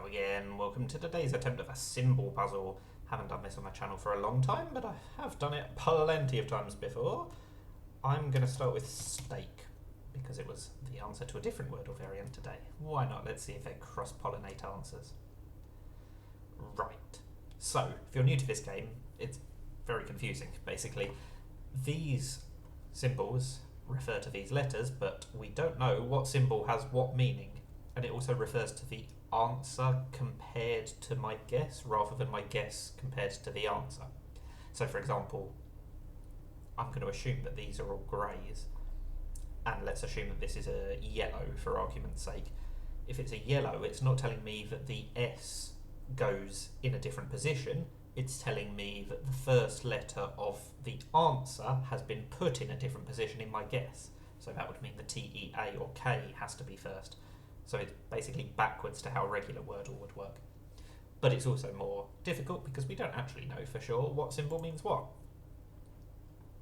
Hello again, welcome to today's attempt of a Symble puzzle. Haven't done this on my channel for a long time, but I have done it plenty of times before. I'm going to start with steak, because it was the answer to a different Wordle variant today. Why not? Let's see if they cross-pollinate answers. Right, so if you're new to this game, it's very confusing, basically. These symbols refer to these letters, but we don't know what symbol has what meaning. And it also refers to the answer compared to my guess, rather than my guess compared to the answer. So for example, I'm going to assume that these are all greys, and let's assume that this is a yellow for argument's sake. If it's a yellow, it's not telling me that the S goes in a different position, it's telling me that the first letter of the answer has been put in a different position in my guess. So that would mean the T, E, A or K has to be first. So it's basically backwards to how regular Wordle would work. But it's also more difficult because we don't actually know for sure what symbol means what.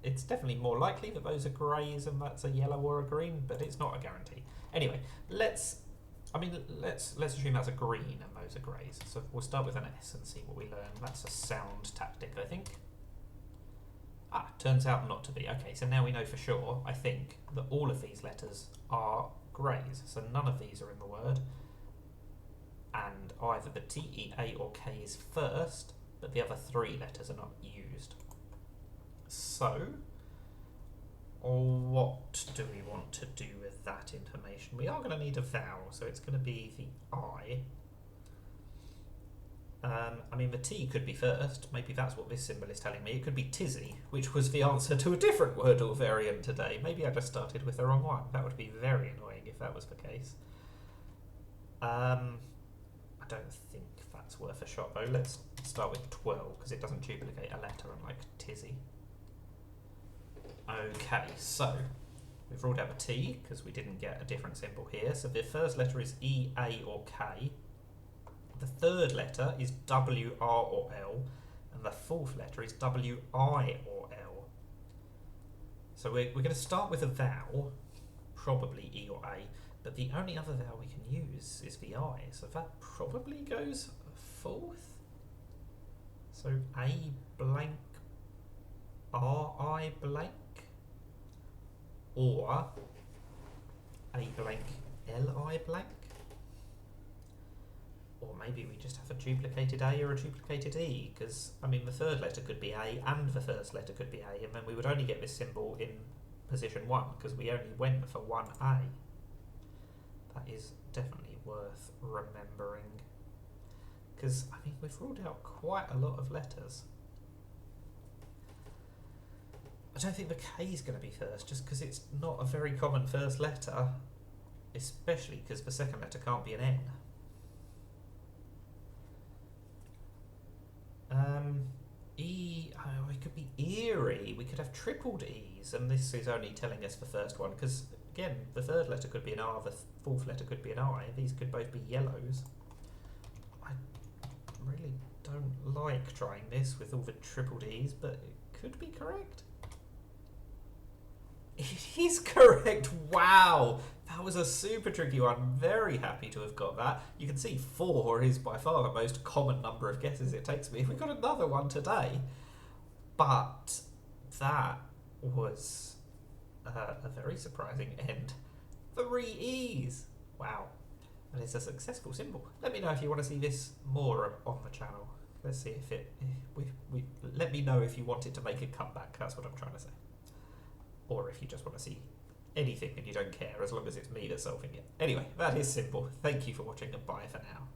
It's definitely more likely that those are greys and that's a yellow or a green, but it's not a guarantee. Anyway, let's assume that's a green and those are greys. So we'll start with an S and see what we learn. That's a sound tactic, I think. Turns out not to be. Okay, so now we know for sure, I think, that all of these letters are greys. So none of these are in the word. And either the T, E, A or K is first, but the other three letters are not used. So, what do we want to do with that information? We are going to need a vowel, so it's going to be the I. The T could be first. Maybe that's what this symbol is telling me. It could be tizzy, which was the answer to a different Wordle variant today. Maybe I just started with the wrong one. That would be very annoying if that was the case. I don't think that's worth a shot, though. Let's start with 12, because it doesn't duplicate a letter, unlike tizzy. Okay, so we've ruled out the T, because we didn't get a different symbol here. So the first letter is E, A or K. The third letter is W, R or L, and the fourth letter is W, I or L. So we're going to start with a vowel, probably E or A, but the only other vowel we can use is the I, so that probably goes fourth. So A blank, R I blank, or A blank, L I blank. Or maybe we just have a duplicated A or a duplicated E, because, the third letter could be A and the first letter could be A, and then we would only get this symbol in position 1, because we only went for one A. That is definitely worth remembering. Because, we've ruled out quite a lot of letters. I don't think the K is going to be first, just because it's not a very common first letter, especially because the second letter can't be an N. It could be eerie. We could have tripled E's, and this is only telling us the first one, because, again, the third letter could be an R, the fourth letter could be an I. These could both be yellows. I really don't like trying this with all the tripled E's, but it could be correct. It is correct! Wow! That was a super tricky one. Very happy to have got that. You can see 4 is by far the most common number of guesses it takes me. We got another one today. But that was a very surprising end. 3 E's! Wow. And it's a successful symbol. Let me know if you want to see this more on the channel. Let's see if let me know if you want it to make a comeback. That's what I'm trying to say. Or if you just want to see anything and you don't care, as long as it's me that's solving it. Anyway, that is Symble. Thank you for watching and bye for now.